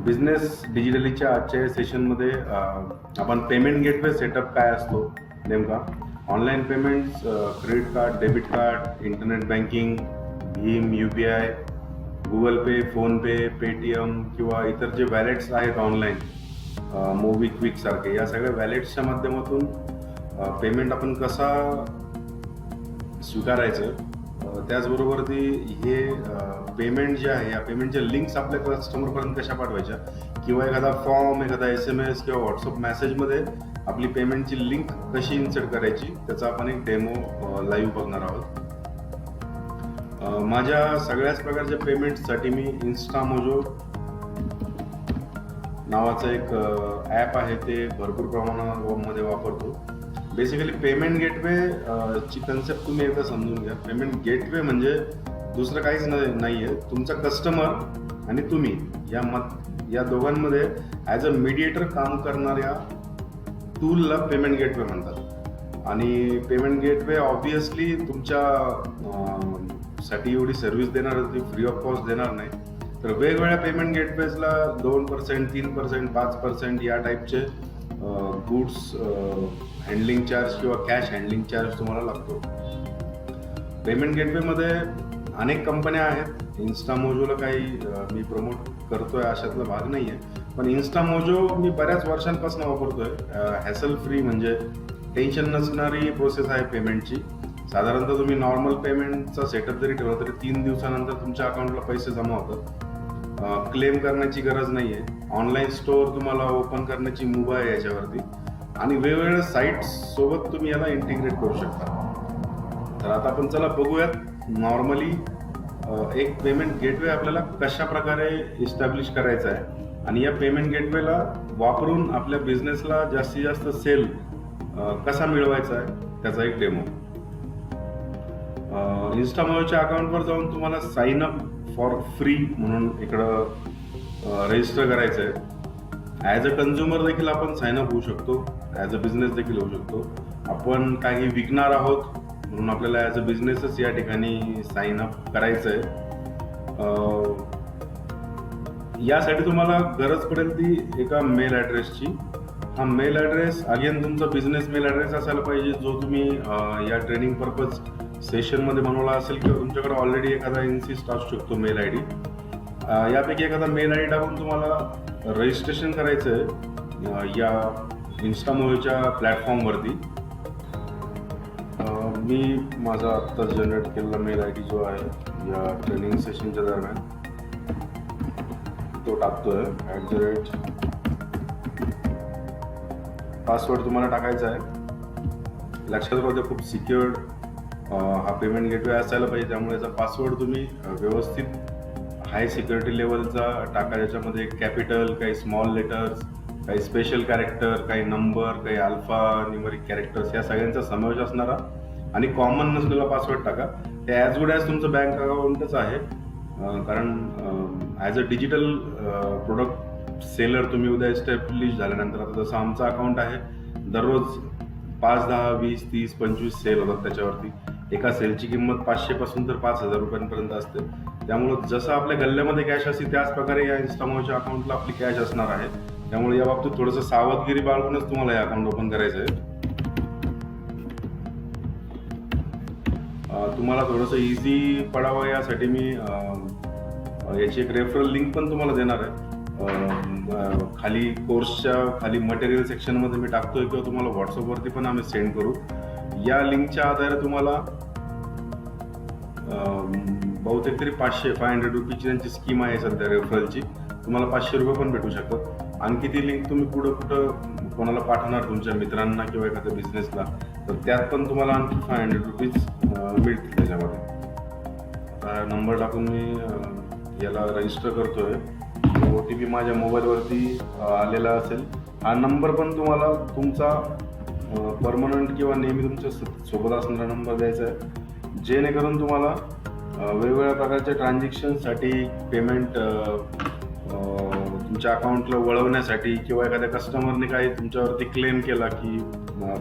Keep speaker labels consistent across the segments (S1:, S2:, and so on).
S1: Business डिजिटलीच्या आजच्या सेशनमध्ये आपण पेमेंट गेटवे सेटअप काय असतो नेमका, online payments, credit card, debit card, internet banking, भीम, UPI, Google Pay, PhonePe, Paytm किंवा इतर जे वॅलेट्स आहेत ऑनलाईन, मोबिक्विक सारखे, या सगळ्या वॅलेट्सच्या माध्यमातून पेमेंट आपण कसा स्वीकारायचं, त्याचबरोबर हे पेमेंट जे आहे या पेमेंटच्या लिंक्स आपल्या कस्टमरपर्यंत कशा पाठवायच्या, किंवा एखादा फॉर्म, एखादा SMS किंवा व्हॉट्सअप मेसेजमध्ये आपली पेमेंटची लिंक कशी इन्सर्ट करायची, त्याचा आपण एक डेमो लाईव्ह बघणार आहोत. माझ्या सगळ्याच प्रकारच्या पेमेंटसाठी मी इन्स्टामोजो नावाचं एक ॲप आहे, ते भरपूर प्रमाणामध्ये वापरतो. बेसिकली पेमेंट गेटवे ची कन्सेप्ट तुम्ही एकदा समजून घ्या. पेमेंट गेटवे म्हणजे दुसरं काहीच नाही आहे, तुमचा कस्टमर आणि तुम्ही या दोघांमध्ये ॲज अ मीडिएटर काम करणाऱ्या टूलला पेमेंट गेटवे म्हणतात. आणि पेमेंट गेटवे ऑब्वियसली तुमच्या साठी एवढी सर्व्हिस देणार, ती फ्री ऑफ कॉस्ट देणार नाही. तर वेगवेगळ्या पेमेंट गेटवेजला 2%, 3%, 5% या टाईपचे गुड्स हँडलिंग चार्ज किंवा कॅश हँडलिंग चार्ज तुम्हाला लागतो. पेमेंट गेटवेमध्ये अनेक कंपन्या आहेत. इन्स्टामोजोला काही मी प्रमोट करतोय अशातला भाग नाही आहे, पण इन्स्टामोजो मी बऱ्याच वर्षांपासून वापरतोय. हॅसल फ्री म्हणजे टेन्शन नसणारी प्रोसेस आहे पेमेंटची. साधारणतः तुम्ही नॉर्मल पेमेंटचा सेटअप जरी ठेवला तरी 3 दिवसानंतर तुमच्या अकाउंटला पैसे जमा होतात. क्लेम करण्याची गरज नाही आहे. ऑनलाईन स्टोअर तुम्हाला ओपन करण्याची मुभा आहे याच्यावरती, आणि वेगवेगळ्या साईट्स सोबत तुम्ही याला इंटिग्रेट करू शकता. तर आता आपण चला बघूयात नॉर्मली एक पेमेंट गेटवे आपल्याला कशा प्रकारे इस्टॅब्लिश करायचा आहे, आणि या पेमेंट गेटवेला वापरून आपल्या बिझनेसला जास्तीत जास्त सेल कसा मिळवायचा आहे त्याचा एक डेमो. इन्स्टामोजोच्या अकाउंटवर जाऊन तुम्हाला साइन अप फॉर फ्री म्हणून इकडं रजिस्टर करायचं आहे. ॲज अ कन्झ्युमर देखील आपण साइन अप होऊ शकतो, ॲज अ बिझनेस देखील होऊ शकतो. आपण काही विकणार आहोत म्हणून आपल्याला ॲज अ बिझनेसच या ठिकाणी साइन अप करायचं आहे. यासाठी तुम्हाला गरज पडेल ती एका मेल ॲड्रेसची. हा मेल ॲड्रेस अगेन तुमचा बिझनेस मेल ॲड्रेस असायला पाहिजे, जो तुम्ही या ट्रेनिंग पर्पज सेशनमध्ये बनवला असेल, किंवा तुमच्याकडे ऑलरेडी एखादा इन्सिस्ट असू शकतो मेल ID. यापैकी एखादा मेल ID टाकून तुम्हाला रजिस्ट्रेशन करायचं आहे या इन्स्टामोजोच्या प्लॅटफॉर्मवरती. मी माझा आत्ता जनरेट केलेला मेल ID जो आहे या ट्रेनिंग सेशनच्या दरम्यान तो टाकतोय. पासवर्ड तुम्हाला टाकायचा आहे. लक्षात राहू, खूप सिक्युअर्ड हा पेमेंट गेटवे असायला पाहिजे, त्यामुळे याचा पासवर्ड तुम्ही व्यवस्थित हाय सिक्युरिटी लेवलचा टाका. ज्याच्यामध्ये कॅपिटल, काही स्मॉल लेटर्स, काही स्पेशल कॅरेक्टर, काही नंबर, काही अल्फा न्यूमरिक कॅरेक्टर्स, या सगळ्यांचा समावेश असणारा आणि कॉमन नसलेला पासवर्ड टाका. ते ॲज गुड ॲज तुमचं बँक अकाउंटच आहे, कारण as a digital product seller तुम्ही उद्या एस्टॅब्लिश झाल्यानंतर, आता जसं आमचं अकाउंट आहे, दररोज 5, 10, 20, 30, 25 सेल होतात त्याच्यावरती. एका सेलची किंमत 500 पासून तर 5,000 रुपयांपर्यंत असते. त्यामुळं जसं आपल्या गल्ल्यामध्ये कॅश असते त्याच प्रकारे या इन्स्टामोजोच्या अकाउंटला आपली कॅश असणार आहे. त्यामुळे या बाबतीत थोडंसं सावधगिरी बाळगूनच तुम्हाला हे अकाउंट ओपन करायचं आहे. तुम्हाला थोडंसं इझी पडावं यासाठी मी याची एक रेफरल लिंक पण तुम्हाला देणार आहे. खाली कोर्सच्या खाली मटेरियल सेक्शनमध्ये मी टाकतोय, किंवा तुम्हाला व्हॉट्सअपवरती पण आम्ही सेंड करू. या लिंकच्या आधारे तुम्हाला बहुतेक तरी 500 रुपीची त्यांची स्कीम आहे सध्या रेफरलची. तुम्हाला 500 रुपये पण भेटू शकतात. आणखी ती लिंक तुम्ही कुठं कोणाला पाठवणार तुमच्या मित्रांना किंवा एखाद्या बिझनेसला, तर त्यात पण तुम्हाला आणखी 500 रुपीज मिळतील त्याच्यामध्ये. नंबर टाकून मी याला रजिस्टर करतोय. OTP माझ्या मोबाईलवरती आलेला असेल. हा नंबर पण तुम्हाला तुमचा परमनंट किंवा नेहमी तुमच्या सोबत असणारा नंबर द्यायचा आहे, जेणेकरून तुम्हाला वेगवेगळ्या प्रकारच्या ट्रान्झॅक्शनसाठी पेमेंट तुमच्या अकाउंटला वळवण्यासाठी, किंवा एखाद्या कस्टमरने काही तुमच्यावरती क्लेम केला की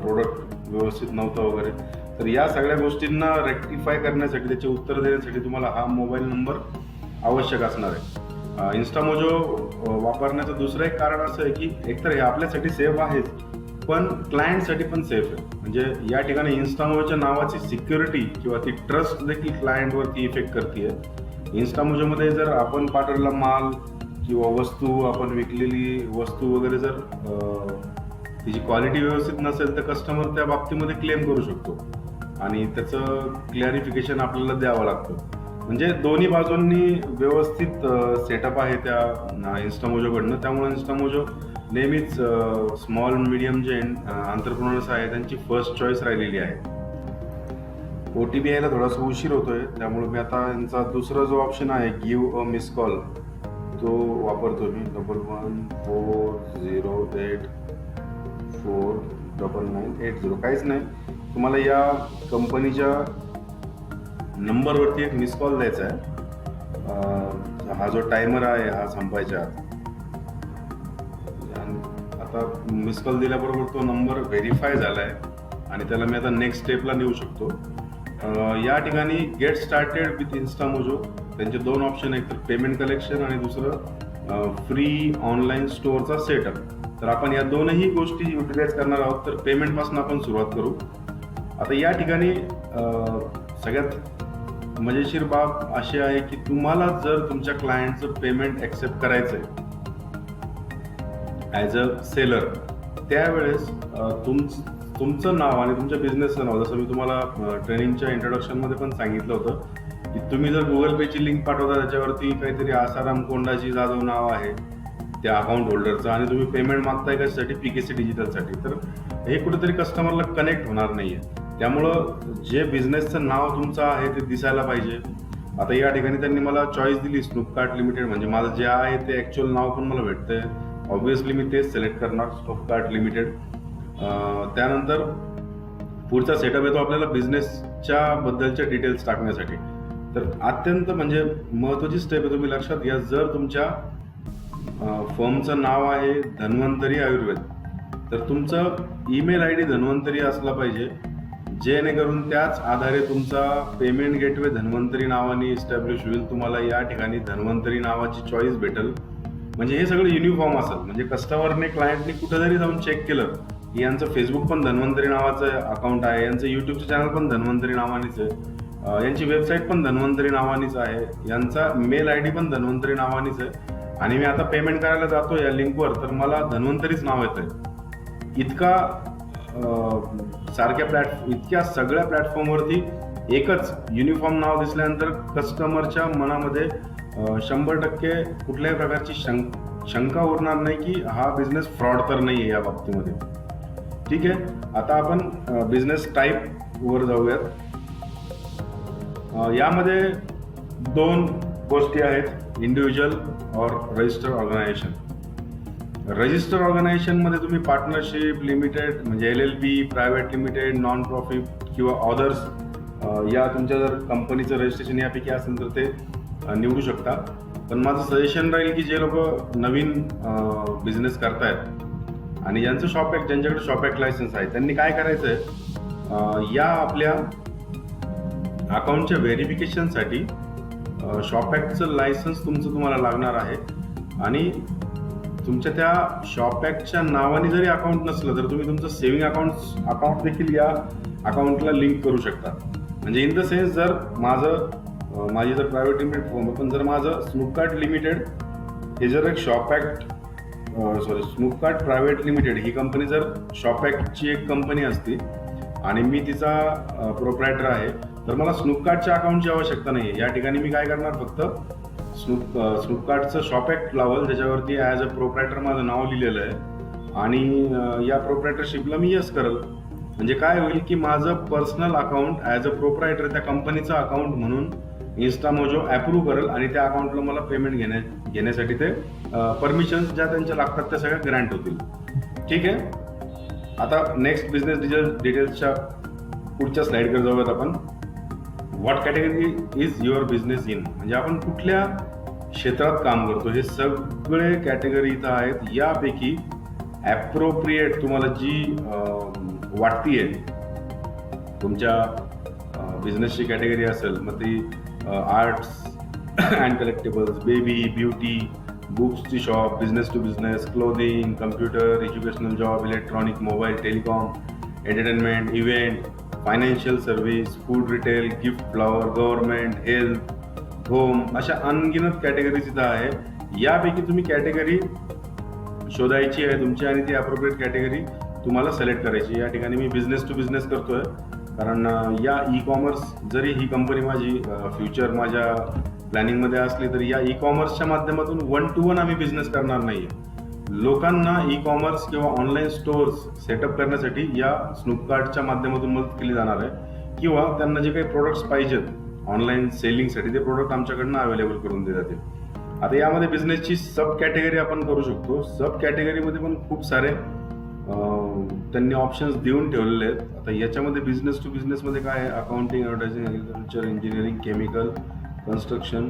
S1: प्रोडक्ट व्यवस्थित नव्हतं वगैरे, तर या सगळ्या गोष्टींना रेक्टिफाय करण्यासाठी, त्याचे उत्तर देण्यासाठी तुम्हाला हा मोबाईल नंबर आवश्यक असणार आहे. इन्स्टामोजो वापरण्याचं दुसरं एक कारण असं आहे की एकतर हे आपल्यासाठी सेफ आहेच, पण क्लायंटसाठी पण सेफ आहे. म्हणजे या ठिकाणी इन्स्टामोजोच्या नावाची सिक्युरिटी किंवा ती ट्रस्ट देखील क्लायंटवरती इफेक्ट करते. इन्स्टामोजोमध्ये जर आपण पाठवलेला माल किंवा वस्तू, आपण विकलेली वस्तू वगैरे जर तिची क्वालिटी व्यवस्थित नसेल तर कस्टमर त्या बाबतीमध्ये क्लेम करू शकतो आणि त्याचं क्लॅरिफिकेशन आपल्याला द्यावं लागतं. म्हणजे दोन्ही बाजूंनी व्यवस्थित सेटअप आहे त्या इन्स्टामोजोकडनं. त्यामुळे इन्स्टामोजो नेहमीच स्मॉल मीडियम जे एंटरप्रेन्योर्स आहे त्यांची फर्स्ट चॉईस राहिलेली आहे. OTP यायला थोडासा उशीर होतोय, त्यामुळे मी आता यांचा दुसरा जो ऑप्शन आहे गिव्ह अ मिस कॉल तो वापरतो मी. 11484998 काहीच नाही, तुम्हाला या कंपनीच्या नंबरवरती एक मिस कॉल द्यायचा आहे. हा जो टायमर आहे हा संपायच्या आत. आता मिस कॉल दिल्याबरोबर तो नंबर व्हेरीफाय झाला आहे आणि त्याला मी आता नेक्स्ट स्टेपला नेऊ शकतो. या ठिकाणी गेट स्टार्टेड विथ इन्स्टामोजो त्यांचे दोन ऑप्शन आहेत, तर पेमेंट कलेक्शन आणि दुसरं फ्री ऑनलाईन स्टोअरचा सेटअप. तर आपण या दोनही गोष्टी युटिलाइज करणार आहोत. तर पेमेंटपासून आपण सुरुवात करू. आता या ठिकाणी सगळ्यात मजेशीर बाब अशी आहे की तुम्हाला जर तुमच्या क्लायंटचं पेमेंट ॲक्सेप्ट करायचं आहे ॲज अ सेलर, त्यावेळेस तुमचं नाव आणि तुमच्या बिझनेसचं नाव, जसं मी तुम्हाला ट्रेनिंगच्या इंट्रोडक्शनमध्ये पण सांगितलं होतं की तुम्ही जर गुगल पेची लिंक पाठवता त्याच्यावरती काहीतरी आसाराम कोंडाजी जाधव नाव आहे त्या अकाउंट होल्डरचं आणि तुम्ही पेमेंट मागताय कशासाठी, PKC डिजिटलसाठी, तर हे कुठेतरी कस्टमरला कनेक्ट होणार नाही आहे. त्यामुळं जे बिझनेसचं नाव तुमचं आहे ते दिसायला पाहिजे. आता या ठिकाणी त्यांनी मला चॉईस दिली स्नूपकार्ट लिमिटेड, म्हणजे माझं जे आहे ते ॲक्च्युअल नाव पण मला भेटतंय. ऑब्व्हियसली मी तेच सिलेक्ट करणार, स्नूपकार्ट लिमिटेड. त्यानंतर पुढचा सेटअप येतो आपल्याला बिझनेसच्या बद्दलच्या डिटेल्स टाकण्यासाठी. तर अत्यंत म्हणजे महत्त्वाची स्टेप आहे, तुम्ही लक्षात घ्या. जर तुमच्या फर्मचं नाव आहे धन्वंतरी आयुर्वेद, तर तुमचं ईमेल ID धन्वंतरी असला पाहिजे, जेणेकरून त्याच आधारे तुमचा पेमेंट गेटवे धन्वंतरी नावाने इस्टॅब्लिश होईल. तुम्हाला या ठिकाणी धन्वंतरी नावाची चॉईस भेटेल. म्हणजे हे सगळं युनिफॉर्म असेल, म्हणजे कस्टमरने क्लायंटने कुठं जरी जाऊन चेक केलं की यांचं फेसबुक पण धन्वंतरी नावाचं अकाउंट आहे, यांचं यूट्यूबचं चॅनल पण धन्वंतरी नावानेच आहे, यांची वेबसाईट पण धन्वंतरी नावानेच आहे, यांचा मेल ID पण धन्वंतरी नावानेच आहे, आणि मी आता पेमेंट करायला जातो या लिंकवर तर मला धन्वंतरीच नाव येतंय. इतक्या सगळ्या प्लॅटफॉर्मवरती एकच युनिफॉर्म नाव दिसल्यानंतर कस्टमरच्या मनामध्ये 100% कुठल्याही प्रकारची शंका उरणार नाही की हा बिझनेस फ्रॉड तर नाही आहे या बाबतीमध्ये. ठीक आहे, आता आपण बिझनेस टाईपवर जाऊयात. यामध्ये दोन गोष्टी आहेत, इंडिव्हिज्युअल और रजिस्टर ऑर्गनायझेशन. रजिस्टर ऑर्गनायझेशनमध्ये तुम्ही पार्टनरशिप, लिमिटेड म्हणजे LLP, private limited, non profit किंवा ऑदर्स या तुमच्या जर कंपनीचं रजिस्ट्रेशन यापैकी असेल तर ते निवडू शकता. पण माझं सजेशन राहील की जे लोक नवीन बिझनेस करतायत आणि ज्यांच्याकडे शॉपॅक्ट लायसन्स आहे त्यांनी काय करायचं आहे, या आपल्या अकाउंटच्या व्हेरिफिकेशनसाठी शॉपॅक्टचं लायसन्स तुम्हाला लागणार आहे. आणि तुमच्या त्या शॉपॅक्टच्या नावाने जरी अकाउंट नसलं तर तुम्ही तुमचं सेव्हिंग अकाउंट देखील या अकाउंटला लिंक करू शकता. म्हणजे इन द सेन्स जर माझी जर प्रायव्हेट लिमिटेड फर्म, पण जर माझं स्नूपकार्ट लिमिटेड हे जर एक स्नूपकार्ट प्रायव्हेट लिमिटेड ही कंपनी जर शॉपॅक्टची एक कंपनी असती आणि मी तिचा प्रोप्रायटर आहे, तर मला स्नूपकार्टच्या अकाउंटची आवश्यकता नाही आहे. या ठिकाणी मी काय करणार, फक्त स्नूपकार्टचं शॉपॅक्ट लावल, त्याच्यावरती ॲज अ प्रोप्रायटर माझं नाव लिहिलेलं आहे आणि या प्रोप्रायटरशिपला मी येस करल. म्हणजे काय होईल की माझं personal account as a proprietor त्या कंपनीचं अकाउंट म्हणून इन्स्टामोजो अप्रूव्ह करेल आणि त्या अकाउंटला मला पेमेंट घेण्यासाठी ते परमिशन्स ज्या त्यांच्या लागतात त्या सगळ्या ग्रँट होतील. ठीक आहे, आता नेक्स्ट बिझनेस डिटेल्सच्या पुढच्या स्लाईडकडे जाऊयात आपण. What category is your business in, म्हणजे आपण कुठल्या क्षेत्रात काम करतो हे सगळे कॅटेगरी इथं आहेत. यापैकी ॲप्रोप्रिएट तुम्हाला जी वाटतीये तुमच्या बिझनेसची कॅटेगरी असेल, मग ती arts, and collectables, baby, beauty, बुक्सची shop, business to business, clothing, computer, educational job, electronic, mobile, telecom, entertainment, event, financial service, food retail, gift flower, government, health, home, अशा अनगिनत कॅटेगरीज इथं आहे. यापैकी तुम्ही कॅटेगरी शोधायची आहे तुमची आणि ती अप्रोप्रिएट कॅटेगरी तुम्हाला सिलेक्ट करायची. या ठिकाणी मी बिझनेस टू बिझनेस करतोय, कारण या ई कॉमर्स जरी ही कंपनी माझी फ्युचर माझ्या प्लॅनिंगमध्ये असली तरी या ई कॉमर्सच्या माध्यमातून 1 to 1 आम्ही बिझनेस करणार नाही. लोकांना ई कॉमर्स किंवा ऑनलाईन स्टोअर्स सेटअप करण्यासाठी या स्नूपकार्टच्या माध्यमातून मदत केली जाणार आहे, किंवा त्यांना जे काही प्रोडक्ट्स पाहिजेत ऑनलाईन सेलिंगसाठी ते प्रोडक्ट आमच्याकडनं अवेलेबल करून दिले जातील. आता यामध्ये बिझनेसची सब कॅटेगरी आपण करू शकतो. सब कॅटेगरीमध्ये पण खूप सारे त्यांनी ऑप्शन्स देऊन ठेवलेले आहेत. आता याच्यामध्ये बिझनेस टू बिझनेसमध्ये काय आहे, accounting, advertising, agriculture, engineering, chemical, construction,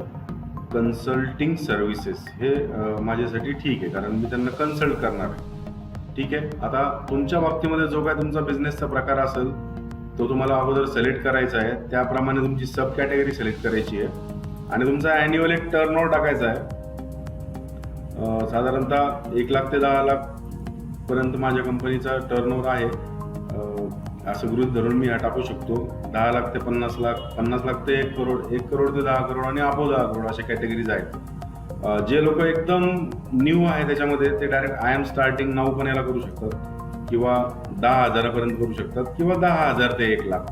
S1: consulting services हे माझ्यासाठी ठीक आहे, कारण मी त्यांना कन्सल्ट करणार आहे. ठीक आहे. आता तुमच्या बाबतीमध्ये जो काय तुमचा बिझनेसचा प्रकार असेल तो तुम्हाला अगोदर सिलेक्ट करायचा आहे. त्याप्रमाणे तुमची सब कॅटेगरी सिलेक्ट करायची आहे आणि तुमचा ॲन्युअल एक टर्नओव्हर टाकायचा आहे. साधारणतः 1 लाख ते 10 लाख पर्यंत माझ्या कंपनीचा टर्नओव्हर आहे असं गृहीत धरून मी हा टाकू शकतो. 10 लाख ते 50 लाख, 50 लाख ते 1 करोड, 1 करोड ते 10 करोड आणि अबो 10 करोड अशा कॅटेगरीज आहेत. जे लोक एकदम न्यू आहे त्याच्यामध्ये ते direct I am starting now पण याला करू शकतात, किंवा 10,000 पर्यंत करू शकतात, किंवा 10,000 ते 1 लाख.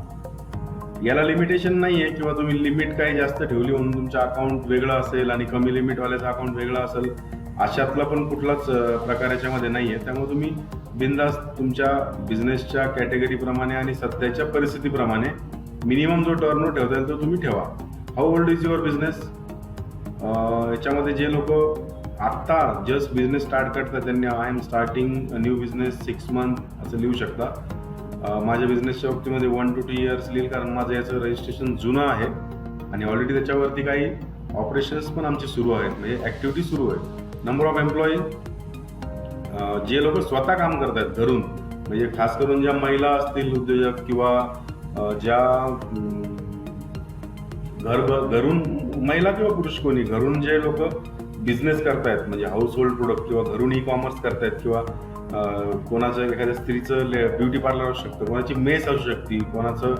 S1: याला लिमिटेशन नाही आहे, किंवा तुम्ही लिमिट काही जास्त ठेवली म्हणून तुमचं अकाउंट वेगळं असेल आणि कमी लिमिटवाल्याचं अकाउंट वेगळं असेल, अशातला पण कुठलाच प्रकार याच्यामध्ये नाही आहे. त्यामुळे तुम्ही बिनधास्त तुमच्या बिझनेसच्या कॅटेगरीप्रमाणे आणि सध्याच्या परिस्थितीप्रमाणे मिनिमम जो टर्नओव्हर ठेवता येईल तो तुम्ही ठेवा. How old is your business? याच्यामध्ये जे लोक आत्ता जस्ट बिझनेस स्टार्ट करतात त्यांनी I am starting new business 6 months असं लिहू शकता. माझ्या बिझनेसच्या बाबतीमध्ये 1 to 2 years लिहिल, कारण माझं याचं रजिस्ट्रेशन जुनं आहे आणि ऑलरेडी त्याच्यावरती काही ऑपरेशन्स पण आमचे सुरू आहेत, म्हणजे ॲक्टिव्हिटी सुरू आहे. नंबर ऑफ एम्प्लॉई, जे लोक स्वतः काम करत आहेत घरून, म्हणजे खास करून ज्या महिला असतील उद्योजक, किंवा ज्या घरून महिला किंवा पुरुष कोणी घरून जे लोक बिझनेस करतायत, म्हणजे हाऊस होल्ड प्रोडक्ट, किंवा घरून ई कॉमर्स करतायत, किंवा कोणाचं एखाद्या स्त्रीचं ब्युटी पार्लर असू शकतं, कोणाची मेस असू शकते, कोणाचं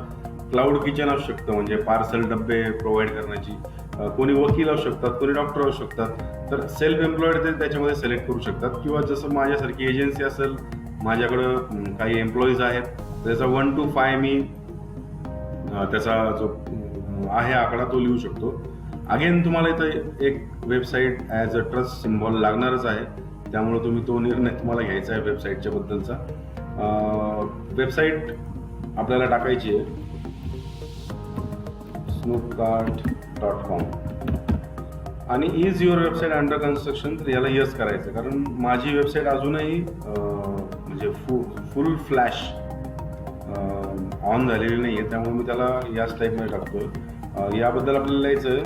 S1: क्लाउड किचन असू शकतं म्हणजे पार्सल डब्बे प्रोव्हाइड करण्याची, कोणी वकील असू शकतात, कोणी डॉक्टर असू शकतात. तर सेल्फ एम्प्लॉईड ते त्याच्यामध्ये सिलेक्ट करू शकतात, किंवा जसं माझ्यासारखी एजन्सी असेल, माझ्याकडं काही एम्प्लॉईज आहेत, त्याचा 1 to 5 मी त्याचा जो आहे आकडा तो लिहू शकतो. अगेन तुम्हाला इथं एक website as a trust symbol लागणारच आहे, त्यामुळे तुम्ही तो निर्णय तुम्हाला घ्यायचा आहे वेबसाईटच्या बद्दलचा. वेबसाईट आपल्याला टाकायची आहे snoopcart.com आणि is your website under construction, तर याला यस करायचं, कारण माझी वेबसाईट अजूनही म्हणजे फुल फ्लॅश ऑन झालेली नाही आहे, त्यामुळे मी त्याला याच टाईपमध्ये टाकतोय. याबद्दल आपल्याला लिहायचं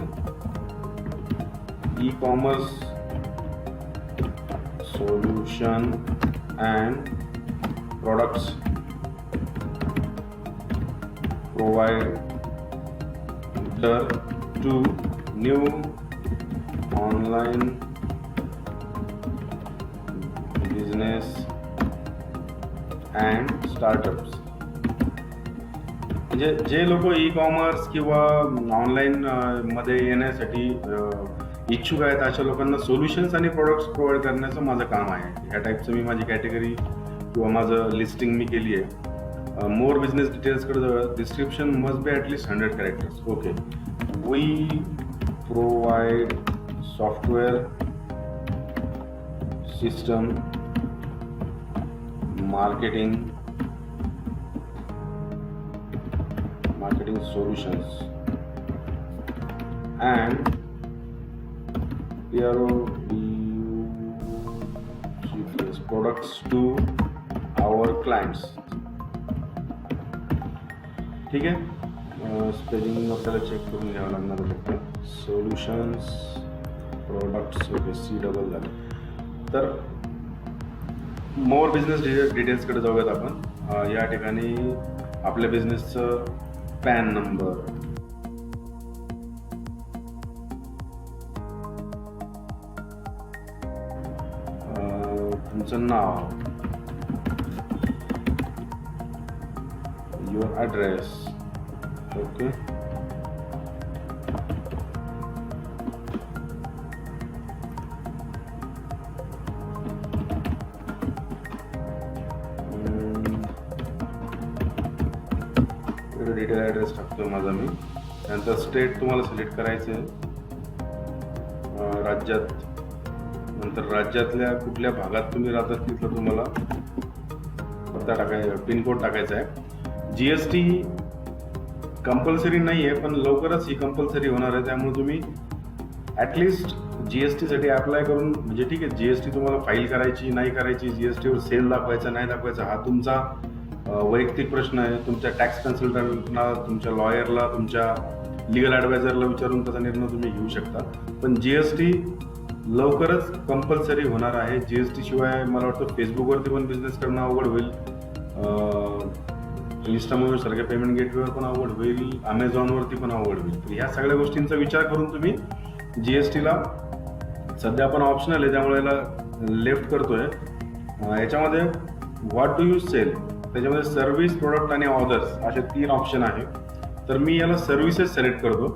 S1: e commerce solution and products provider to new online business and startups. म्हणजे जे लोक ई कॉमर्स किंवा ऑनलाईन मध्ये येण्यासाठी इच्छुक आहेत अशा लोकांना सोल्युशन्स आणि प्रोडक्ट्स प्रोव्हाइड करण्याचं माझं काम आहे. ह्या टाईपचं मी माझी कॅटेगरी किंवा माझं लिस्टिंग मी केली आहे. मोर बिझनेस डिटेल्सकडे description must be at least 100 characters. Okay. We provide software system marketing solutions and products to our clients. ठीक आहे. स्पेलिंग आपल्याला चेक करून घ्यावं लागणार आहे. सोल्युशन्स प्रोडक्ट्स ओके C झाले. तर मोर बिझनेस डिटेल्सकडे जाऊयात आपण. या ठिकाणी आपल्या बिझनेसचं पॅन नंबर, तुमचं नाव, your address. Okay, detail address टाकतो माझा मी. त्यानंतर स्टेट तुम्हाला सिलेक्ट करायचं आहे, राज्यात, नंतर राज्यातल्या कुठल्या भागात तुम्ही राहतात तिथलं तुम्हाला पत्ता पिनकोड टाकायचा आहे. GST कंपल्सरी नाही आहे, पण लवकरच ही कंपल्सरी होणार आहे. त्यामुळे तुम्ही ॲटलिस्ट GST साठी अप्लाय करून, म्हणजे ठीक आहे, GST तुम्हाला फाईल करायची नाही करायची, GST वर सेल दाखवायचा नाही दाखवायचा हा तुमचा वैयक्तिक प्रश्न आहे. तुमच्या टॅक्स कन्सल्टंटला, तुमच्या लॉयरला, तुमच्या लिगल ॲडवायझरला विचारून त्याचा निर्णय तुम्ही घेऊ शकता. पण GST लवकरच कंपल्सरी होणार आहे. GST शिवाय मला वाटतं फेसबुकवरती पण बिझनेस करणं अवघड होईल, इन्स्टामोजो सारख्या पेमेंट गेटवेवर पण अवघड होईल, अमेझॉनवरती पण अवघड होईल. तर ह्या सगळ्या गोष्टींचा विचार करून तुम्ही GSTला, सध्या आपण ऑप्शनल आहे त्यामुळे याला लेफ्ट करतोय. याच्यामध्ये व्हॉट डू यू सेल, त्याच्यामध्ये सर्व्हिस, प्रोडक्ट आणि ऑर्डर्स असे 3 ऑप्शन आहे. तर मी याला सर्व्हिसेस सिलेक्ट करतो,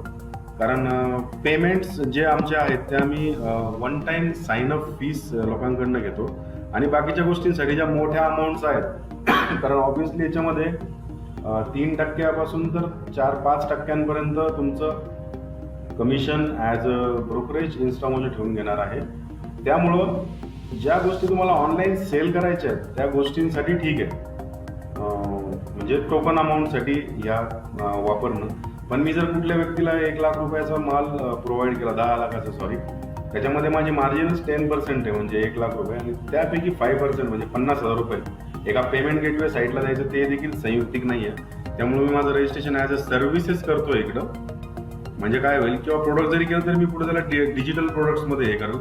S1: कारण पेमेंट्स जे आमचे आहेत त्या मी one time sign up fees लोकांकडनं घेतो, आणि बाकीच्या गोष्टींसाठी ज्या मोठ्या अमाऊंट्स आहेत, कारण ऑब्व्हियसली याच्यामध्ये 3% तर 4-5 टक्क्यांपर्यंत तुमचं commission as a brokerage Instamojo ठेवून घेणार आहे. त्यामुळं ज्या गोष्टी तुम्हाला ऑनलाईन सेल करायच्या आहेत त्या गोष्टींसाठी ठीक आहे, म्हणजे टोकन अमाऊंटसाठी ह्या वापरणं. पण मी जर कुठल्या व्यक्तीला 1 लाख रुपयाचा माल प्रोव्हाइड केला, 10 लाखाचा सॉरी, त्याच्यामध्ये माझी मार्जिनच 10% आहे, म्हणजे 1 लाख रुपये, आणि त्यापैकी 5% म्हणजे 50,000 रुपये एका पेमेंट गेटवे साईटला द्यायचं, ते देखील संयुक्तिक नाही आहे. त्यामुळे मी माझं रजिस्ट्रेशन ॲज अ सर्व्हिसेस करतो इकडं. म्हणजे काय होईल, किंवा प्रोडक्ट जरी केलं तरी मी पुढे त्याला डिजिटल प्रोडक्ट्समध्ये हे करू.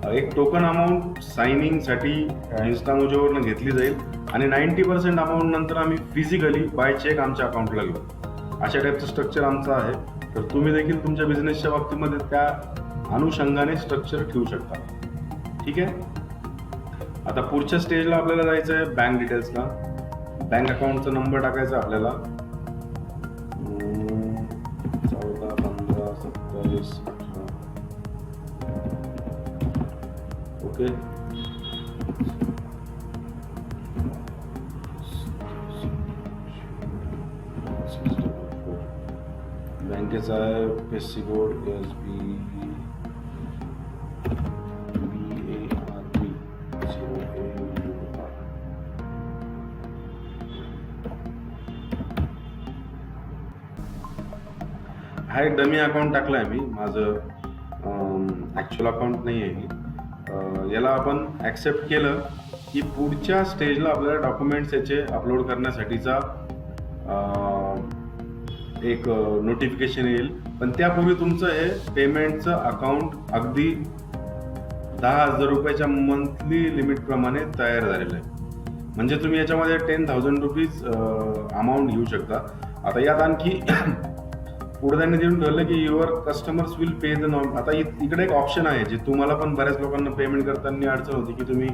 S1: एक टोकन अमाऊंट सायनिंगसाठी इन्स्टामोजोवरनं घेतली जाईल, आणि 90% अमाऊंट नंतर आम्ही फिजिकली बाय चेक आमच्या अकाउंटला घेऊ. अशा टाईपचं स्ट्रक्चर आमचं आहे. तर तुम्ही देखील तुमच्या बिझनेसच्या बाबतीमध्ये त्या अनुषंगाने स्ट्रक्चर ठेवू शकता. ठीक आहे. आता पुढच्या स्टेजला आपल्याला जायचं आहे बँक डिटेल्सला. बँक अकाउंटचा नंबर टाकायचा आपल्याला, 14, 15, 27, 18. ओके. बँकेचा आहे PSC कोड SB हा एक डमी अकाउंट टाकला आहे मी, माझं ॲक्च्युअल अकाउंट नाही आहे. याला आपण ॲक्सेप्ट केलं की पुढच्या स्टेजला आपल्याला डॉक्युमेंट्स याचे अपलोड करण्यासाठीचा एक नोटिफिकेशन येईल. पण त्यापूर्वी तुमचं हे पेमेंटचं अकाउंट अगदी 10,000 रुपयाच्या मंथली लिमिटप्रमाणे तयार झालेलं आहे. म्हणजे तुम्ही याच्यामध्ये 10,000 रुपीज अमाऊंट घेऊ शकता. आता यात आणखी पुढे त्यांनी देऊन ठरलं की your customers will pay the आता इकडे एक ऑप्शन आहे जे तुम्हाला पण बऱ्याच लोकांना पेमेंट करताना अडचण होती की तुम्ही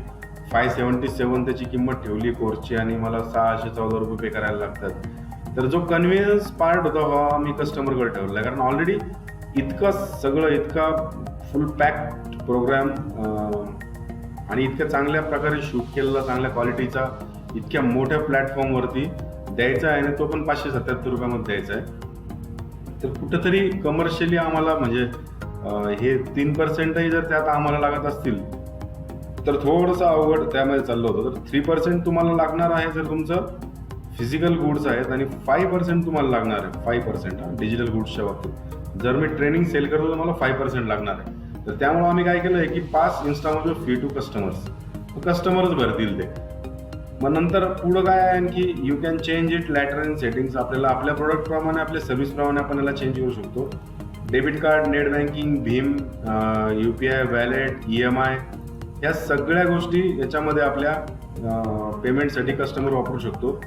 S1: 577 त्याची किंमत ठेवली कोर्सची आणि मला 614 रुपये पे करायला लागतात. तर जो कन्व्हिनियन्स पार्ट होता हा मी कस्टमरकडे ठेवला, कारण ऑलरेडी इतका फुल पॅक्ड प्रोग्राम आणि इतक्या चांगल्या प्रकारे शूट केलेला, चांगल्या क्वालिटीचा, इतक्या मोठ्या प्लॅटफॉर्मवरती द्यायचा आहे, आणि तो पण 577 रुपयामध्ये द्यायचा आहे. तर कुठंतरी कमर्शियली आम्हाला म्हणजे हे 3%ही जर त्यात आम्हाला लागत असतील तर थोडंसं अवघड त्यामध्ये चाललं होतं. तर 3% तुम्हाला लागणार आहे जर तुमचं फिजिकल गुड्स आहेत, आणि 5% तुम्हाला लागणार आहे. 5% डिजिटल गुड्सच्या बाबतीत जर मी ट्रेनिंग सेल करतो तर मला 5% लागणार आहे. तर त्यामुळे आम्ही काय केलं आहे की 5 इन्स्टामोजो फ्री टू कस्टमर्स भरतील ते. मग नंतर पुढं काय आहे आणखी, you can change it later in settings. आपल्याला आपल्या प्रोडक्टप्रमाणे, आपल्या सर्व्हिसप्रमाणे आपण याला चेंज करू शकतो. डेबिट कार्ड, नेट बँकिंग, भीम, UPI, वॅलेट, EMI या सगळ्या गोष्टी याच्यामध्ये आपल्या पेमेंटसाठी कस्टमर वापरू शकतो.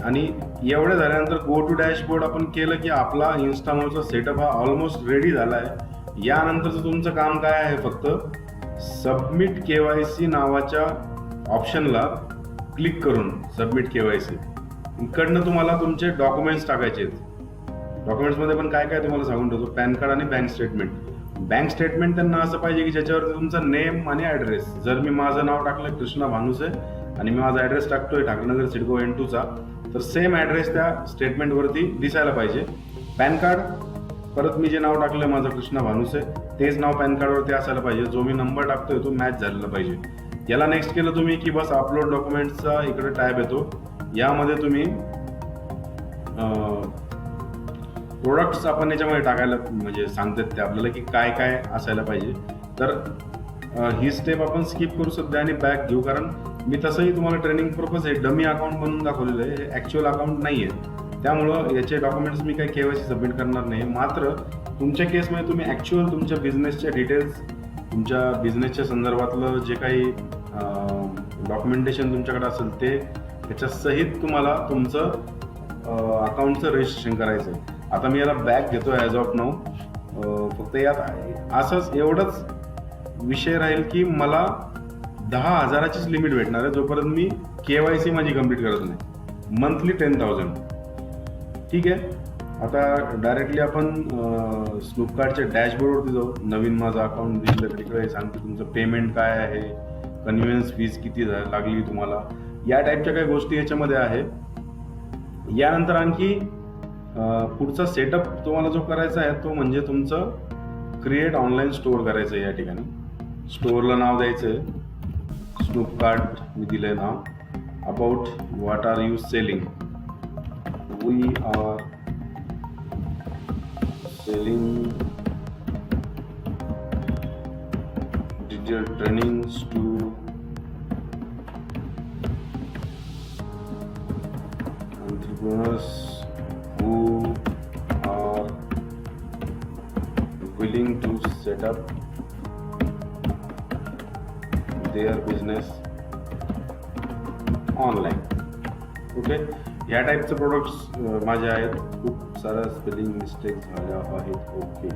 S1: आणि एवढं झाल्यानंतर गो टू डॅशबोर्ड आपण केलं की आपला इन्स्टामोजोचा सेटअप हा ऑलमोस्ट रेडी झाला आहे. यानंतरचं तुमचं काम काय आहे, फक्त सबमिट KYC नावाच्या ऑप्शनला क्लिक करून सबमिट KYC इकडनं तुम्हाला तुमचे डॉक्युमेंट्स टाकायचे आहेत. डॉक्युमेंट्समध्ये पण काय काय तुम्हाला सांगून ठेवतो, पॅन कार्ड आणि बँक स्टेटमेंट. बँक स्टेटमेंट त्यांना असं पाहिजे की ज्याच्यावरती तुमचा नेम आणि ॲड्रेस, जर मी माझं नाव टाकलं कृष्णा भानुसे आणि मी माझा ॲड्रेस टाकतोय ठाकरनगर सिडको N2 चा, तर सेम ॲड्रेस त्या स्टेटमेंटवरती दिसायला पाहिजे. पॅन कार्ड परत मी जे नाव टाकलं माझं कृष्णा भानुसे तेच नाव पॅन कार्डवरती असायला पाहिजे. जो मी नंबर टाकतोय तो मॅच झालेला पाहिजे. याला नेक्स्ट केलं तुम्ही की बस अपलोड डॉक्युमेंट्सचा इकडे टॅब येतो. यामध्ये तुम्ही प्रोडक्ट्स आपण याच्यामध्ये टाकायला म्हणजे सांगतात ते आपल्याला की काय काय असायला पाहिजे. तर ही स्टेप आपण स्किप करू सध्या आणि बॅक घेऊ, कारण मी तसंही तुम्हाला ट्रेनिंग पर्पज आहे डमी अकाउंट बनवून दाखवलेलं आहे, हे ॲक्च्युअल अकाउंट नाही आहे. त्यामुळं याचे डॉक्युमेंट्स मी काही KYC सबमिट करणार नाही. मात्र तुमच्या केसमध्ये तुम्ही ॲक्च्युअल तुमच्या बिझनेसच्या डिटेल्स, तुमच्या बिझनेसच्या संदर्भातलं जे काही डॉक्युमेंटेशन तुमच्याकडे असेल ते त्याच्या सहित तुम्हाला तुमचं अकाउंटचं रजिस्ट्रेशन करायचं आहे. आता मी याला बॅक घेतो ॲज ऑफ नाऊ. फक्त यात असंच एवढंच विषय राहील की मला 10,000चीच लिमिट भेटणार आहे जोपर्यंत मी KYC माझी कंप्लीट करत नाही. मंथली 10,000. ठीक आहे. आता डायरेक्टली आपण स्नूपकार्टच्या डॅशबोर्डवरती जाऊ. नवीन माझं अकाउंट दिसलं तिकडे सांगते तुमचं पेमेंट काय आहे, कन्व्हिनियन्स फीज किती लागली तुम्हाला, या टाईपच्या काही गोष्टी याच्यामध्ये आहे. यानंतर आणखी पुढचा सेटअप तुम्हाला जो करायचा आहे तो म्हणजे तुमचं क्रिएट ऑनलाईन स्टोअर करायचं आहे. या ठिकाणी स्टोअरला नाव द्यायचं आहे स्नूपकार्ट, मी दिलंय नाव. About what are you selling, we are selling digital trainings to entrepreneurs who are willing to set up their business online. Okay, या टाईपचे प्रोडक्ट्स माझे आहेत. खूप साऱ्या स्पेलिंग मिस्टेक्स झाल्या आहेत. ओके,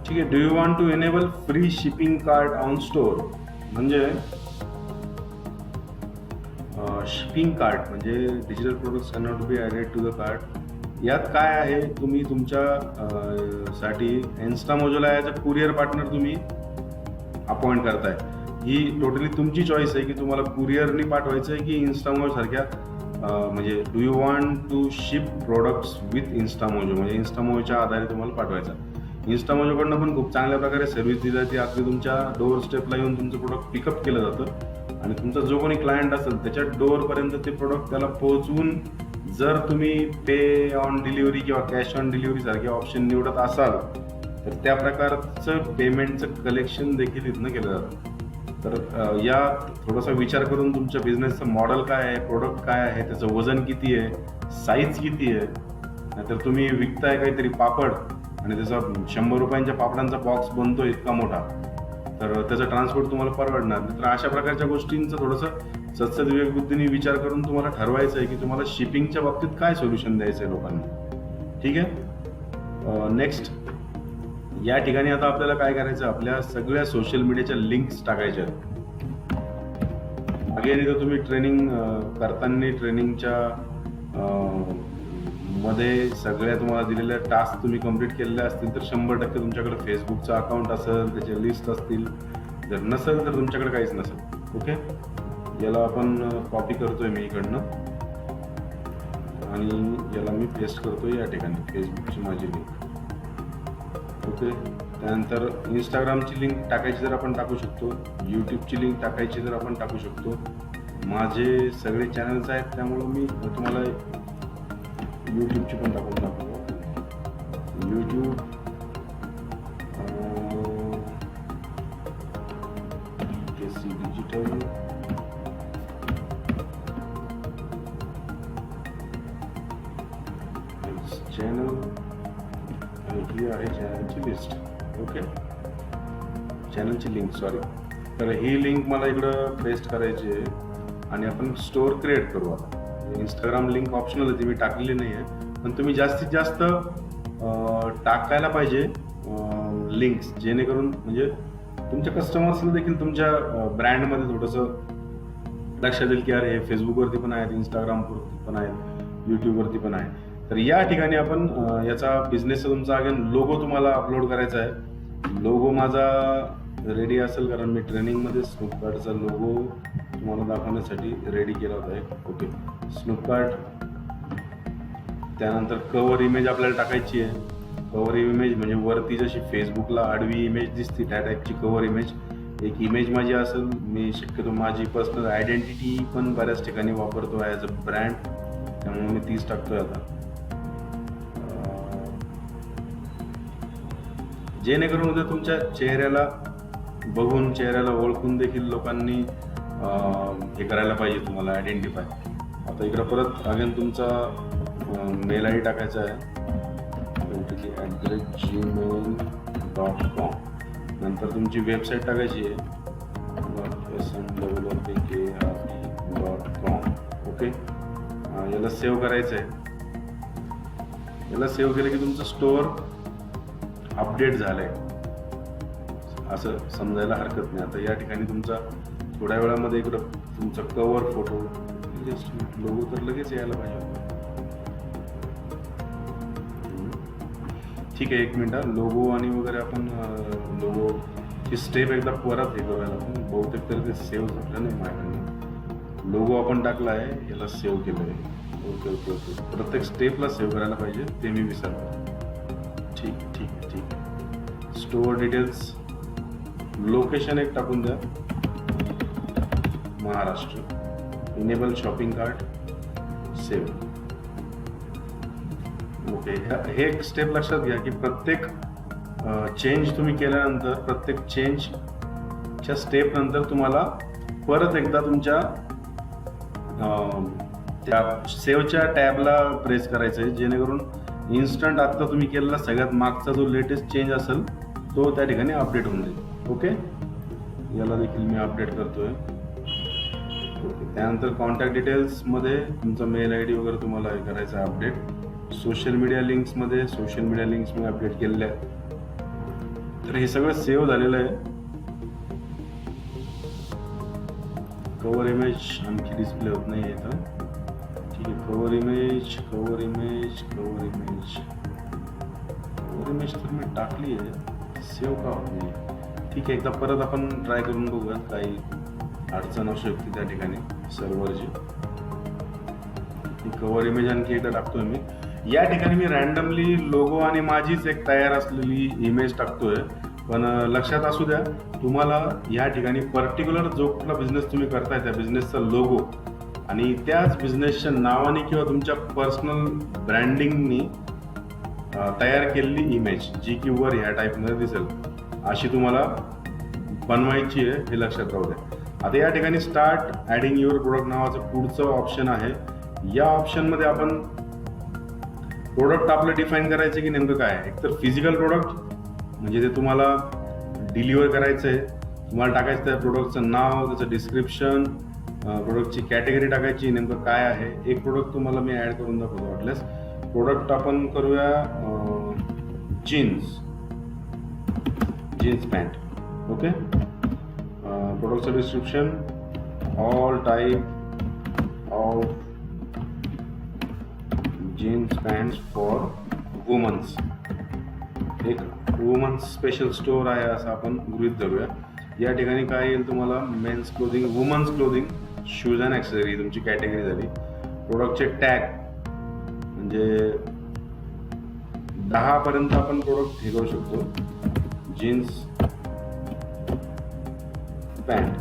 S1: ठीक आहे. Do you want to enable free shipping card on store, म्हणजे शिपिंग कार्ड म्हणजे digital products can not be added to the card. यात काय आहे, तुम्ही तुमच्या साठी इन्स्टामोजोला ॲज अ कुरिअर पार्टनर तुम्ही अपॉइंट करताय. ही टोटली तुमची चॉईस आहे की तुम्हाला कुरिअरनी पाठवायचं आहे की इन्स्टामोजो सारख्या म्हणजे do you want to ship products with Instamojo, म्हणजे इन्स्टामोजोच्या आधारे तुम्हाला पाठवायचा. इन्स्टामोजोकडनं पण खूप चांगल्या प्रकारे सर्व्हिस दिली जाते. अगदी तुमच्या डोअर स्टेपला येऊन तुमचं प्रोडक्ट पिकअप केलं जातं आणि तुमचा जो कोणी क्लायंट असेल त्याच्या डोअरपर्यंत ते प्रोडक्ट त्याला पोहोचवून, जर तुम्ही पे ऑन डिलिव्हरी किंवा कॅश ऑन डिलिव्हरी सारखे ऑप्शन निवडत असाल तर त्या प्रकारचं पेमेंटचं कलेक्शन देखील इथनं केलं जातं. तर या थोडासा विचार करून तुमच्या बिझनेसचं मॉडेल काय आहे, प्रोडक्ट काय आहे, त्याचं वजन किती आहे, साईज किती आहे. नाहीतर तुम्ही विकताय काहीतरी पापड आणि त्याचा 100 रुपयांच्या पापडांचा बॉक्स बनतो इतका मोठा, तर त्याचं ट्रान्सपोर्ट तुम्हाला परवडणार नाही. तर अशा प्रकारच्या गोष्टींचं थोडंसं सत्सद विवेक बुद्धीने विचार करून तुम्हाला ठरवायचं आहे की तुम्हाला शिपिंगच्या बाबतीत काय सोल्युशन द्यायचं आहे लोकांना. ठीक आहे. नेक्स्ट, या ठिकाणी आता आपल्याला काय करायचं, आपल्या सगळ्या सोशल मीडियाच्या लिंक्स टाकायच्या आहेत. अगेन इथं तुम्ही ट्रेनिंग करताना ट्रेनिंगच्या मध्ये सगळ्या तुम्हाला दिलेल्या टास्क तुम्ही कंप्लीट केलेल्या असतील तर 100% तुमच्याकडे फेसबुकचं अकाउंट असेल, त्याचे लिस्ट असतील. जर नसेल तर तुमच्याकडे काहीच नसेल. ओके, याला आपण कॉपी करतोय मी इकडनं आणि याला मी पेस्ट करतोय या ठिकाणी, फेसबुकची माझी लिंक. ओके, त्यानंतर इंस्टाग्रामची लिंक टाकायची तर आपण टाकू शकतो, यूट्यूबची लिंक टाकायची तर आपण टाकू शकतो. माझे सगळे चॅनल्स आहेत त्यामुळं मी तुम्हाला यूट्यूबची पण टाकून दाखवतो. यूट्यूब केसी डिजिटल चॅनल आणि ही आहे चॅनलची लिस्ट. ओके, चॅनलची लिंक, सॉरी. तर ही लिंक मला इकडं पेस्ट करायची आहे आणि आपण स्टोअर क्रिएट करू. आता इंस्टाग्राम लिंक ऑप्शनल आहे, ती मी टाकलेली नाही आहे. पण तुम्ही जास्तीत जास्त टाकायला पाहिजे लिंक्स, जेणेकरून म्हणजे तुमच्या कस्टमर्सला देखील तुमच्या ब्रँडमध्ये थोडंसं लक्षात येईल की अरे हे फेसबुकवरती पण आहेत, इंस्टाग्रामवरती पण आहेत, यूट्यूबवरती पण आहे. तर या ठिकाणी आपण याचा बिझनेसचा तुमचा अगेन लोगो तुम्हाला अपलोड करायचा आहे. लोगो माझा रेडी असेल, कारण मी ट्रेनिंगमध्ये स्नूपकार्टचा लोगो तुम्हाला दाखवण्यासाठी रेडी केला होता एक. ओके, स्नूपकार्ट. त्यानंतर कव्हर इमेज आपल्याला टाकायची आहे. कव्हर इमेज म्हणजे वरती जशी फेसबुकला आडवी इमेज दिसते त्या टाईपची कव्हर इमेज. एक इमेज माझी असेल. मी शक्यतो माझी पर्सनल आयडेंटिटी पण बऱ्याच ठिकाणी वापरतो ॲज अ ब्रँड, त्यामुळे मी तीच टाकतोय आता. जेणेकरून उद्या तुमच्या चेहऱ्याला बघून, चेहऱ्याला ओळखून देखील लोकांनी हे करायला पाहिजे, तुम्हाला आयडेंटिफाय. आता इकडं परत अगेन तुमचा मेल आय डी टाकायचा आहे, gmail.com. नंतर तुमची वेबसाईट टाकायची आहे smwkr.com. ओके, याला सेव्ह करायचं आहे. याला सेव्ह केलं की तुमचं स्टोअर अपडेट झालंय असं समजायला हरकत नाही. आता या ठिकाणी तुमचा थोड्या वेळामध्ये इकडं तुमचा कव्हर फोटो, लोगो तर लगेच यायला पाहिजे. ठीक आहे, एक मिनिट. लोगो आणि वगैरे आपण लोगोची स्टेप एकदा परत हे करूया आपण. बहुतेक तर ते सेव्ह झालं नाही माझ्याकडनं. लोगो आपण टाकला आहे, याला सेव्ह केलं आहे. ओके ओके ओके, प्रत्येक स्टेपला सेव्ह करायला पाहिजे, ते मी विसरलो. ठीक ठीक ठीक. स्टोअर डिटेल्स, लोकेशन एक टाकून द्या, Maharashtra. Enable shopping cart, save. Okay, हे एक स्टेप लक्षात घ्या की प्रत्येक चेंज तुम्ही केल्यानंतर, प्रत्येक चेंजच्या स्टेप नंतर तुम्हाला परत एकदा तुमच्या त्या सेव्हच्या टॅबला प्रेस करायचं आहे, जेणेकरून इन्स्टंट आत्ता तुम्ही केलेला सगळ्यात मागचा जो लेटेस्ट चेंज असेल तो त्या ठिकाणी अपडेट होऊन जाईल. ओके, याला देखील मी अपडेट करतोय. ओके, त्यानंतर कॉन्टॅक्ट डिटेल्समध्ये तुमचा मेल आय डी वगैरे तुम्हाला हे करायचं आहे अपडेट. सोशल मीडिया लिंक्समध्ये सोशल मीडिया लिंक्स मी अपडेट केलेल्या आहेत. तर हे सगळं सेव्ह झालेलं आहे. कव्हर इमेज आणखी डिस्प्ले होत नाही आहे. ठीक आहे, cover image cover image cover image cover image तर मी टाकली आहे, सेव्ह का होत नाही. ठीक आहे, एकदा परत आपण ट्राय करून बघूया. काही अडचण असू शकते त्या ठिकाणी सर्व्हरची. कव्हर इमेज आणखी एकदा टाकतोय मी. या ठिकाणी मी रँडमली लोगो आणि माझीच एक तयार असलेली इमेज टाकतोय. पण लक्षात असू द्या, तुम्हाला या ठिकाणी पर्टिक्युलर जो कुठला बिझनेस तुम्ही करताय त्या बिझनेसचा लोगो आणि त्याच बिझनेसच्या नावाने किंवा तुमच्या पर्सनल ब्रँडिंगनी तयार केलेली इमेज, जी की वर ह्या टाईपमध्ये दिसेल, अशी तुम्हाला बनवायची आहे, हे लक्षात राहू द्या. आता या ठिकाणी स्टार्ट ॲडिंग युअर प्रोडक्ट नावाचं पुढचं ऑप्शन आहे. या ऑप्शनमध्ये आपण प्रोडक्ट आपलं डिफाईन करायचं की नेमकं काय आहे. एकतर फिजिकल प्रोडक्ट म्हणजे ते तुम्हाला डिलिव्हर करायचं आहे, तुम्हाला टाकायचं त्या प्रोडक्टचं नाव, त्याचं डिस्क्रिप्शन, प्रोडक्टची कॅटेगरी टाकायची, नेमकं काय आहे. एक प्रोडक्ट तुम्हाला मी ॲड करून दाखवतो वाटल्यास. प्रोडक्ट आपण करूया जीन्स पॅन्ट. ओके, प्रोडक्टचं description, all type of jeans pants for womens. एक वुमन्स स्पेशल स्टोअर आहे असं आपण गृहीत धरूया. या ठिकाणी काय येईल तुम्हाला, men's clothing, women's clothing, shoes and accessory तुमची कॅटेगरी झाली. प्रोडक्टचे टॅग म्हणजे 10 पर्यंत आपण प्रोडक्ट हे करू शकतो. Jeans pant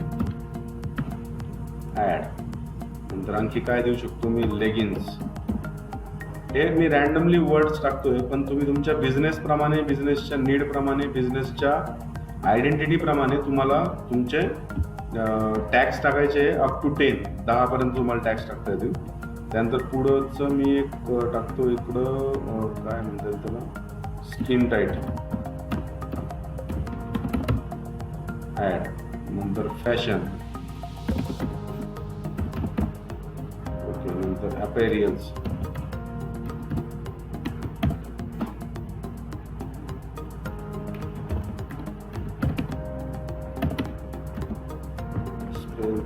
S1: add. नंतर आणखी काय देऊ शकतो मी, लेगिन्स. हे मी रँडमली वर्ड्स टाकतोय, पण तुम्ही तुमच्या बिझनेसप्रमाणे, बिझनेसच्या नीडप्रमाणे, बिझनेसच्या आयडेंटिटीप्रमाणे तुम्हाला तुमचे टॅक्स टाकायचे अप टू 10 पर्यंत तुम्हाला टॅक्स टाकता येतील. त्यानंतर पुढंचं मी एक टाकतो इकडं, काय म्हणतात त्याला, स्किन टाईट ॲड. नंतर फॅशन. ओके, नंतर अपॅरियल्स.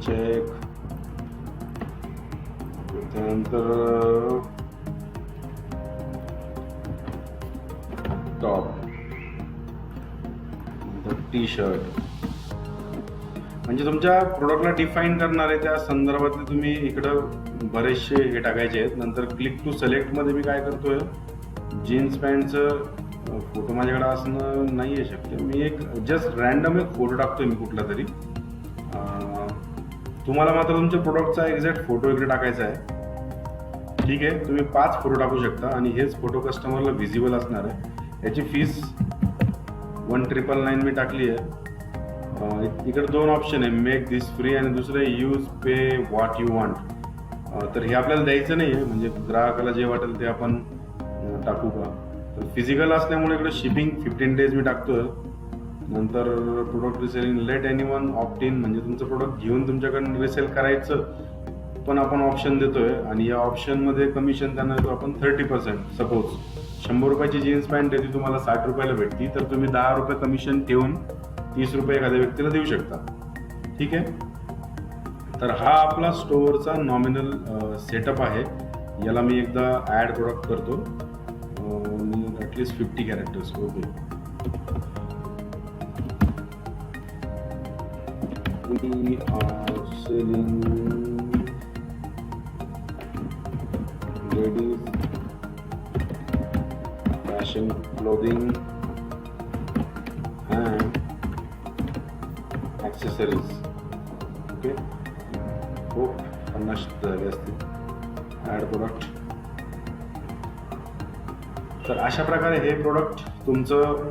S1: चेक. त्यानंतर टॉप, टी शर्ट. म्हणजे तुमच्या प्रोडक्टला डिफाईन करणारे त्या संदर्भातले तुम्ही इकडं बरेचसे हे टाकायचे आहेत. नंतर क्लिक टू सिलेक्ट मध्ये मी काय करतोय, जीन्स पॅन्टचं फोटो माझ्याकडे असणं नाही आहे शक्य. मी एक जस्ट रॅन्डम एक फोटो टाकतोय मी कुठला तरी. तुम्हाला मात्र तुमच्या प्रोडक्टचा एक्झॅक्ट फोटो इकडे टाकायचा आहे. ठीक आहे, तुम्ही 5 फोटो टाकू शकता आणि हेच फोटो कस्टमरला व्हिजिबल असणार आहे. याची फीस 1999 मी टाकली आहे. इकडे 2 ऑप्शन आहे, मेक दिस फ्री आणि दुसरे use pay what you want. तर हे आपल्याला द्यायचं नाही आहे, म्हणजे ग्राहकाला जे वाटेल ते आपण टाकू का. तर फिजिकल असल्यामुळे इकडे शिपिंग 15 डेज मी टाकतोय. नंतर product reselling, let anyone opt in, म्हणजे तुमचं प्रोडक्ट घेऊन तुमच्याकडून रिसेल करायचं पण आपण ऑप्शन देतोय. आणि या ऑप्शनमध्ये कमिशन त्यांना देतो आपण 30%. सपोज 100 रुपयाची जीन्स पॅन्ट आहे ती तुम्हाला 60 रुपयाला भेटती, तर तुम्ही 10 रुपये कमिशन ठेवून 30 रुपये एखाद्या व्यक्तीला देऊ शकता. ठीक आहे, तर हा आपला स्टोअरचा नॉमिनल सेटअप आहे. याला मी एकदा ॲड प्रोडक्ट करतो, at least 50 characters. Okay, we are selling ladies fashion clothing and accessories. Okay, हो 50 झाले असतील. Add product. तर अशा प्रकारे हे प्रोडक्ट तुमचं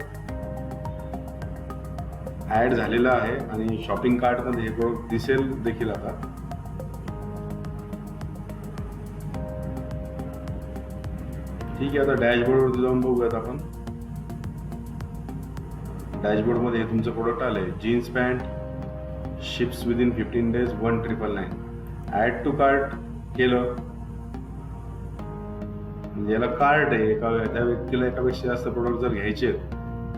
S1: ॲड झालेलं आहे आणि शॉपिंग कार्टमध्ये हे प्रोडक्ट दिसेल देखील. आता ठीक आहे, आता डॅशबोर्डवरती जाऊन बघूयात आपण. डॅशबोर्डमध्ये हे तुमचं प्रोडक्ट आलंय, jeans pant, ships within 15 days 1999. Add to cart केलं म्हणजे याला कार्ट आहे. त्या व्यक्तीला एकापेक्षा जास्त प्रोडक्ट जर घ्यायचे आहेत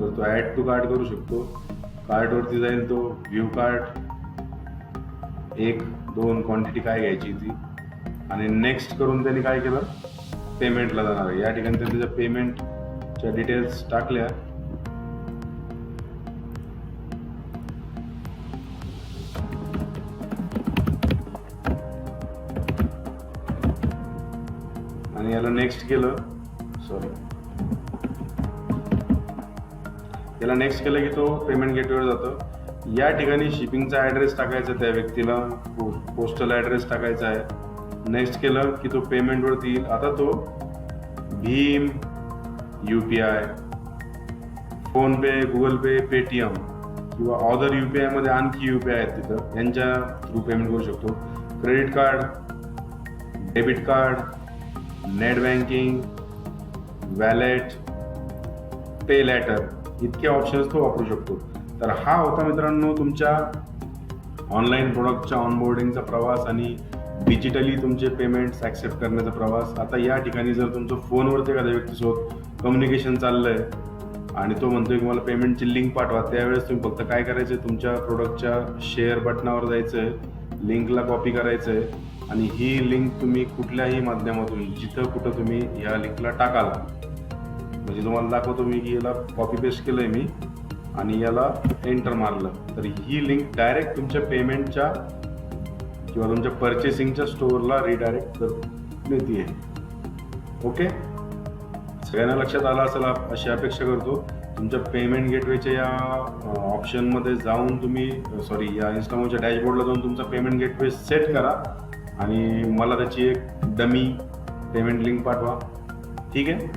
S1: तर तो ॲड टू कार्ट करू शकतो. कार्टवरती जाईल तो, व्ह्यू कार्ट, 1, 2 क्वांटिटी काय घ्यायची ती, आणि नेक्स्ट करून त्यांनी काय केलं, पेमेंटला जाणार आहे. या ठिकाणी त्यांनी त्याच्या पेमेंटच्या डिटेल्स टाकल्या. आणि याला नेक्स्ट केलं, याला नेक्स्ट केलं की तो पेमेंट गेटवेवर जातो. या ठिकाणी शिपिंगचा ॲड्रेस टाकायचा, त्या व्यक्तीला पोस्टल ॲड्रेस टाकायचा आहे. नेक्स्ट केलं की तो पेमेंटवरती येईल. आता तो भीम, UPI, फोनपे, गुगल पे, पेटीएम किंवा अदर UPI मध्ये आणखी UPI आहेत तिथं, यांच्या थ्रू पेमेंट करू शकतो. Credit card, debit card, net banking, wallet, pay later, इतके ऑप्शन्स तो वापरू शकतो. तर हा होता मित्रांनो तुमच्या ऑनलाईन प्रोडक्टच्या ऑनबोर्डिंगचा प्रवास आणि डिजिटली तुमचे पेमेंट्स ॲक्सेप्ट करण्याचा प्रवास. आता या ठिकाणी जर तुमचं फोनवरती एखाद्या व्यक्तीसोबत कम्युनिकेशन चाललंय आणि तो म्हणतोय की मला पेमेंटची लिंक पाठवा, त्यावेळेस तुम्ही फक्त काय करायचं, तुमच्या प्रोडक्टच्या शेअर बटनावर जायचं आहे, लिंकला कॉपी करायचं आहे आणि ही लिंक तुम्ही कुठल्याही माध्यमातून जिथं कुठं तुम्ही ह्या लिंकला टाकाल, म्हणजे तुम्हाला दाखवतो मी की याला कॉपी पेस्ट केलंय मी आणि याला एंटर मारलं, तर ही लिंक डायरेक्ट तुमच्या पेमेंटच्या किंवा तुमच्या परचेसिंगच्या स्टोअरला रिडायरेक्ट करते. ओके, सगळ्यांना लक्षात आलं असेल अशी अपेक्षा करतो. तुमच्या पेमेंट गेटवेच्या या ऑप्शनमध्ये जाऊन तुम्ही या इन्स्टामोच्या डॅशबोर्डला जाऊन तुमचा पेमेंट गेटवे सेट करा आणि मला त्याची एक डमी पेमेंट लिंक पाठवा. ठीक आहे,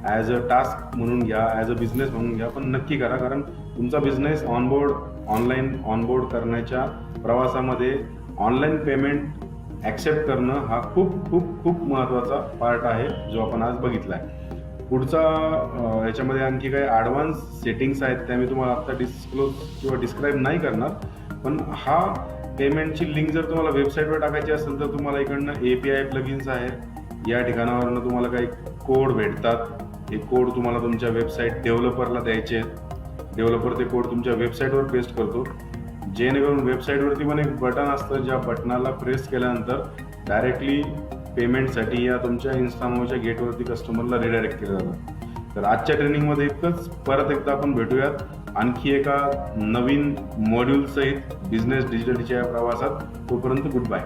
S1: ॲज अ टास्क म्हणून घ्या, ॲज अ बिझनेस म्हणून घ्या, पण नक्की करा, कारण तुमचा बिझनेस ऑनलाईन ऑनबोर्ड करण्याच्या प्रवासामध्ये ऑनलाईन पेमेंट ॲक्सेप्ट करणं हा खूप खूप खूप महत्त्वाचा पार्ट आहे जो आपण आज बघितला आहे. पुढचा याच्यामध्ये आणखी काही ॲडव्हान्स सेटिंग्स आहेत त्या मी तुम्हाला आत्ता डिस्क्लोज किंवा डिस्क्राईब नाही करणार, पण हा पेमेंटची लिंक जर तुम्हाला वेबसाईटवर टाकायची असेल तर तुम्हाला इकडनं API प्लगिन्स आहे, या ठिकाणावरनं तुम्हाला काही कोड भेटतात. हे कोड तुम्हाला तुमच्या वेबसाईट डेव्हलपरला द्यायचे आहेत. डेव्हलपर ते कोड तुमच्या वेबसाईटवर पेस्ट करतो जेणेकरून वेबसाईटवरती पण एक बटन असतं, ज्या बटनाला प्रेस केल्यानंतर डायरेक्टली पेमेंटसाठी या तुमच्या इन्स्टामाच्या गेटवरती कस्टमरला रिडायरेक्ट केलं जातं. तर आजच्या ट्रेनिंगमध्ये इतकंच. परत एकदा आपण भेटूयात आणखी एका नवीन मॉड्यूल सहित बिझनेस डिजिटलच्या या प्रवासात. तोपर्यंत गुड बाय.